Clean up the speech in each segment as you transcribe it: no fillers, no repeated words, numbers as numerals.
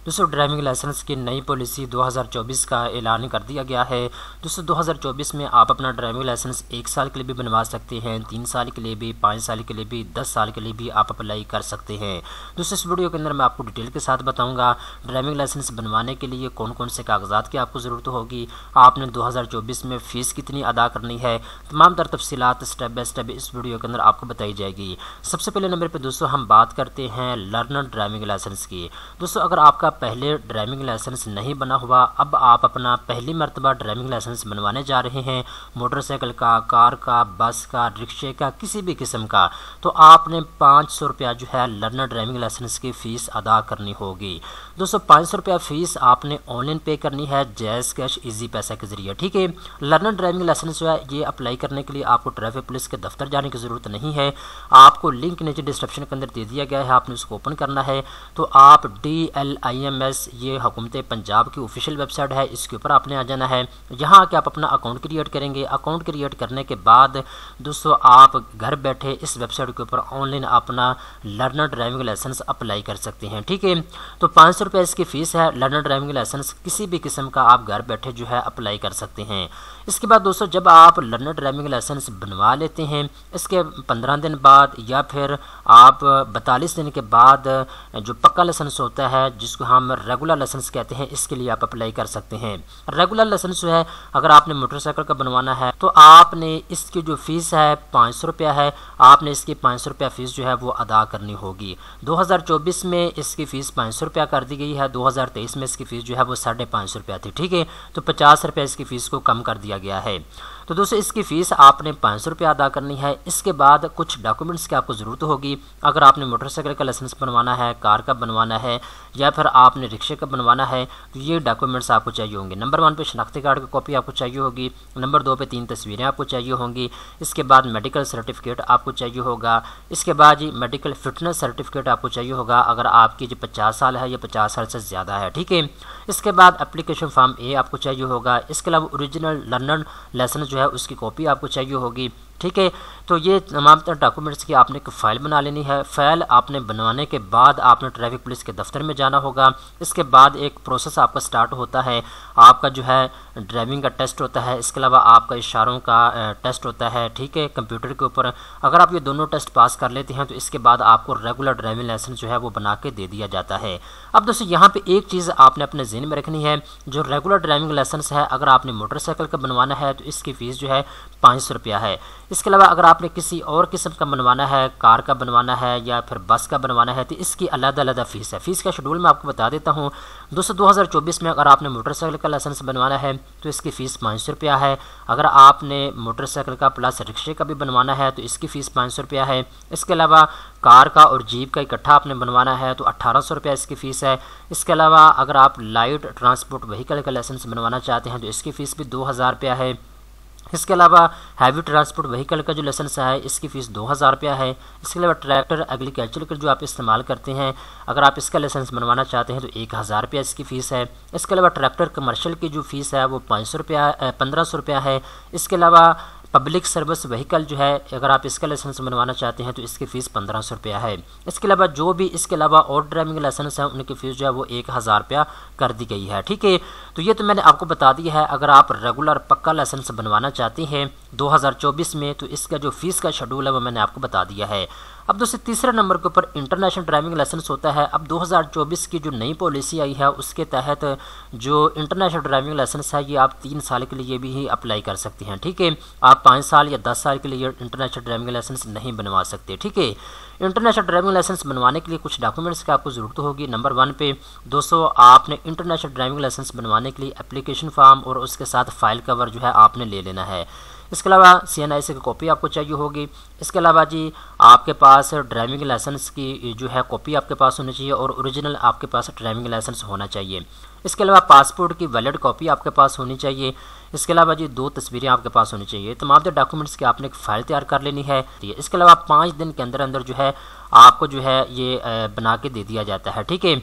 दोस्तों driving licence की नई पॉलिसी 2024 का ऐलान कर दिया गया है। दोस्तों 2024 में आप अपना ड्राइविंग लाइसेंस 1 साल के लिए भी बनवा सकते हैं, 3 साल के लिए भी, 5 साल के लिए भी, 10 साल के लिए भी आप अप्लाई कर सकते हैं। दोस्तों इस वीडियो के अंदर मैं आपको डिटेल के साथ बताऊंगा ड्राइविंग लाइसेंस बनवाने के लिए कौन कौन से कागजात की आपको ज़रूरत होगी, आपने 2024 में फ़ीस कितनी अदा करनी है, तमाम तर तफसीलात स्टेप बाय स्टेप इस वीडियो के अंदर आपको बताई जाएगी। सबसे पहले नंबर पर दोस्तों हम बात करते हैं लर्नर ड्राइविंग लाइसेंस की। दोस्तों अगर आपका पहले ड्राइविंग लाइसेंस नहीं बना हुआ, अब आप अपना पहली मर्तबा ड्राइविंग लाइसेंस बनवाने जा रहे हैं, मोटरसाइकिल का, कार का, बस का, रिक्शे का, किसी भी किस्म का, तो आपने 500 रुपया जो है लर्नर ड्राइविंग लाइसेंस की फ़ीस अदा करनी होगी। दोस्तों 500 रुपया फ़ीस आपने ऑनलाइन पे करनी है जैज़ कैश ईजी पैसा के ज़रिए। ठीक है, लर्नर ड्राइविंग लाइसेंस जो है ये अप्लाई करने के लिए आपको ट्रैफिक पुलिस के दफ्तर जाने की ज़रूरत नहीं है। आपको लिंक नीचे डिस्क्रिप्शन के अंदर दे दिया गया है, आपने उसको ओपन करना है। तो आप DLIMS ये हुकूमत पंजाब की ऑफिशियल वेबसाइट है, इसके ऊपर आपने आ जाना है। यहाँ आके आप अपना अकाउंट क्रिएट करेंगे। अकाउंट क्रिएट करने के बाद दोस्तों आप घर बैठे इस वेबसाइट के ऊपर ऑनलाइन अपना लर्नर ड्राइविंग लाइसेंस अप्लाई कर सकते हैं। ठीक है, तो 500 रुपये इसकी फ़ीस है। लर्नर ड्राइविंग लाइसेंस किसी भी किस्म का आप घर बैठे जो है अप्लाई कर सकते हैं। इसके बाद दोस्तों जब आप लर्नर ड्राइविंग लाइसेंस बनवा लेते हैं, इसके 15 दिन बाद या फिर आप 42 दिन के बाद जो पक्का लाइसेंस होता है जिसको हम रेगुलर लाइसेंस कहते हैं, इसके लिए आप अप्लाई कर सकते हैं। रेगुलर लाइसेंस जो है अगर आपने मोटरसाइकिल का बनवाना है तो आपने इसकी जो फ़ीस है 500 रुपया है, आपने इसकी 500 रुपया फ़ीस जो है वो अदा करनी होगी। 2024 में इसकी फ़ीस 500 रुपया कर दी गई है, 2023 में इसकी फ़ीस जो है वो 550 रुपया थी। ठीक है, तो 50 रुपया इसकी फ़ीस को कम कर दिया गया है। तो दोस्तों इसकी फ़ीस आपने 500 रुपया अदा करनी है। इसके बाद कुछ डॉक्यूमेंट्स की आपको ज़रूरत होगी। अगर आपने मोटरसाइकिल का लाइसेंस बनवाना है, कार का बनवाना है या फिर आपने रिक्शे का बनवाना है तो ये डॉक्यूमेंट्स आपको चाहिए होंगे। नंबर 1 पे शनाख्ती कार्ड की कॉपी आपको चाहिए होगी, नंबर 2 पे 3 तस्वीरें आपको चाहिए होंगी, इसके बाद मेडिकल सर्टिफिकेट आपको चाहिए होगा, इसके बाद जी मेडिकल फिटनेस सर्टिफिकेट आपको चाहिए होगा अगर आपकी जो 50 साल है या 50 साल से ज़्यादा है। ठीक है, इसके बाद एप्लीकेशन फॉर्म A आपको चाहिए होगा। इसके अलावा ओरिजिनल लर्नर लाइसेंस जो है उसकी कॉपी आपको चाहिए होगी। ठीक है, तो ये तमाम डॉक्यूमेंट्स की आपने एक फ़ाइल बना लेनी है। फ़ाइल आपने बनवाने के बाद आपने ट्रैफिक पुलिस के दफ्तर में जाना होगा। इसके बाद एक प्रोसेस आपका स्टार्ट होता है, आपका जो है ड्राइविंग का टेस्ट होता है, इसके अलावा आपका इशारों का टेस्ट होता है। ठीक है, कंप्यूटर के ऊपर अगर आप ये दोनों टेस्ट पास कर लेते हैं तो इसके बाद आपको रेगुलर ड्राइविंग लाइसेंस जो है वो बना के दे दिया जाता है। अब दोस्तों यहाँ पे एक चीज़ आपने अपने ज़हन में रखनी है, जो रेगुलर ड्राइविंग लाइसेंस है अगर आपने मोटरसाइकिल का बनवाना है तो इसकी फ़ीस जो है 500 रुपया है। इसके अलावा अगर आपने किसी और किस्म का बनवाना है, कार का बनवाना है या फिर बस का बनवाना है तो इसकी अलग-अलग फ़ीस है। फ़ीस का शेड्यूल मैं आपको बता देता हूँ। दोस्तों 2024 में अगर आपने मोटरसाइकिल का लाइसेंस बनवाना है तो इसकी फ़ीस 500 रुपया है। अगर आपने मोटरसाइकिल का प्लस रिक्शे का भी बनवाना है तो इसकी फ़ीस 500 रुपया है। इसके अलावा कार का और जीप का इकट्ठा आपने बनवाना है तो 1800 रुपया इसकी फ़ीस है। इसके अलावा अगर आप लाइट ट्रांसपोर्ट व्हीकल का लाइसेंस बनवाना चाहते हैं तो इसकी फ़ीस भी 2000 रुपया है। इसके अलावा हैवी ट्रांसपोर्ट व्हीकल का जो लाइसेंस है इसकी फ़ीस 2000 रुपया है। इसके अलावा ट्रैक्टर एग्रीकल्चर का जो आप इस्तेमाल करते हैं अगर आप इसका लाइसेंस बनवाना चाहते हैं तो 1000 रुपया इसकी फ़ीस है। इसके अलावा ट्रैक्टर कमर्शियल की जो फ़ीस है वो 1500 रुपया है। इसके अलावा पब्लिक सर्विस व्हीकल जो है अगर आप इसका लाइसेंस बनवाना चाहते हैं तो इसकी फ़ीस 1500 रुपया है। इसके अलावा जो भी इसके अलावा और ड्राइविंग लाइसेंस है उनकी फ़ीस जो है वो 1000 रुपया कर दी गई है। ठीक है, तो ये तो मैंने आपको बता दिया है। अगर आप रेगुलर पक्का लाइसेंस बनवाना चाहते हैं 2024 में तो इसका जो फ़ीस का शेड्यूल है वो मैंने आपको बता दिया है। अब दोस्तों तीसरे नंबर के ऊपर इंटरनेशनल ड्राइविंग लाइसेंस होता है। अब 2024 की जो नई पॉलिसी आई है उसके तहत जो इंटरनेशनल ड्राइविंग लाइसेंस है ये आप 3 साल के लिए भी ही अप्लाई कर सकते हैं। ठीक है, आप 5 साल या 10 साल के लिए इंटरनेशनल ड्राइविंग लाइसेंस नहीं बनवा सकते। ठीक है, इंटरनेशनल ड्राइविंग लाइसेंस बनवाने के लिए कुछ डॉक्यूमेंट्स की आपको ज़रूरत होगी। नंबर 1 पे दोस्तों आपने इंटरनेशनल ड्राइविंग लाइसेंस बनवाने के लिए एप्लीकेशन फॉर्म और उसके साथ फाइल कवर जो है आपने ले लेना है। इसके अलावा CNIC की कॉपी आपको चाहिए होगी। इसके अलावा जी आपके पास ड्राइविंग लाइसेंस की जो है कॉपी आपके पास होनी चाहिए और ओरिजिनल आपके पास ड्राइविंग लाइसेंस होना चाहिए। इसके अलावा पासपोर्ट की वैलिड कॉपी आपके पास होनी चाहिए। इसके अलावा जी 2 तस्वीरें आपके पास होनी चाहिए। तमाम डॉक्यूमेंट्स की आपने एक फ़ाइल तैयार कर लेनी है। इसके अलावा 5 दिन के अंदर अंदर जो है आपको जो है ये बना के दे दिया जाता है। ठीक है,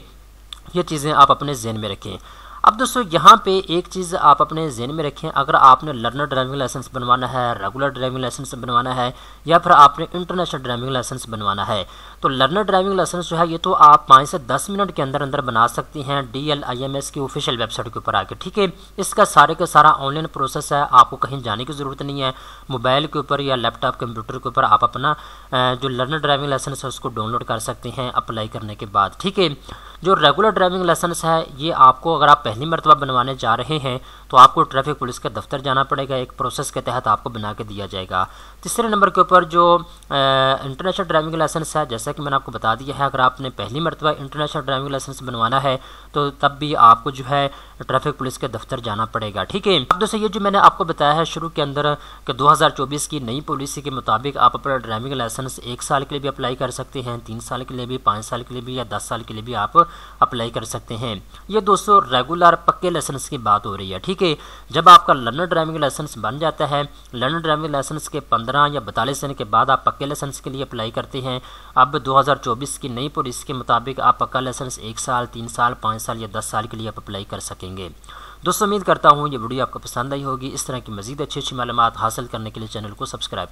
ये चीज़ें आप अपने ज़हन में रखें। अब दोस्तों यहाँ पे एक चीज़ आप अपने ज़हन में रखें, अगर आपने लर्नर ड्राइविंग लाइसेंस बनवाना है, रेगुलर ड्राइविंग लाइसेंस बनवाना है या फिर आपने इंटरनेशनल ड्राइविंग लाइसेंस बनवाना है, तो लर्नर ड्राइविंग लाइसेंस जो है ये तो आप 5 से 10 मिनट के अंदर अंदर बना सकती हैं DLIMS की ऑफिशियल वेबसाइट के ऊपर आके। ठीक है, इसका सारे का सारा ऑनलाइन प्रोसेस है, आपको कहीं जाने की ज़रूरत नहीं है। मोबाइल के ऊपर या लैपटॉप कंप्यूटर के ऊपर आप अपना जो लर्नर ड्राइविंग लाइसेंस है उसको डाउनलोड कर सकते हैं अप्लाई करने के बाद। ठीक है, जो रेगुलर ड्राइविंग लाइसेंस है ये आपको अगर आप पहली मरतबा बनवाने जा रहे हैं तो आपको ट्रैफिक पुलिस के दफ्तर जाना पड़ेगा, एक प्रोसेस के तहत आपको बना के दिया जाएगा। तीसरे नंबर के ऊपर जो इंटरनेशनल ड्राइविंग लाइसेंस है, जैसा कि मैंने आपको बता दिया है, अगर आपने पहली मरतबा इंटरनेशनल ड्राइविंग लाइसेंस बनवाना है तो तब भी आपको जो है ट्रैफिक पुलिस के दफ्तर जाना पड़ेगा। ठीक है, अब दोस्तों ये जो मैंने आपको बताया है शुरू के अंदर कि 2024 की नई पॉलिसी के मुताबिक आप अपना ड्राइविंग लाइसेंस 1 साल के लिए भी अप्लाई कर सकते हैं, 3 साल के लिए भी, 5 साल के लिए भी या 10 साल के लिए भी आप अप्लाई कर सकते हैं। ये दोस्तों रेगुलर पक्के लाइसेंस की बात हो रही है। ठीक है, जब आपका लर्नर ड्राइविंग लाइसेंस बन जाता है, लर्नर ड्राइविंग लाइसेंस के 15 या 42 दिन के बाद आप पक्के लाइसेंस के लिए अप्लाई करते हैं। अब 2024 की नई पॉलिसी के मुताबिक आप पक्का लाइसेंस 1 साल, 3 साल, 5 साल या 10 साल के लिए आप अप्लाई कर सकेंगे। दोस्तों उम्मीद करता हूँ ये वीडियो आपको पसंद आई होगी। इस तरह की मज़ीद अच्छी मालूमात हासिल करने के लिए चैनल को सब्सक्राइब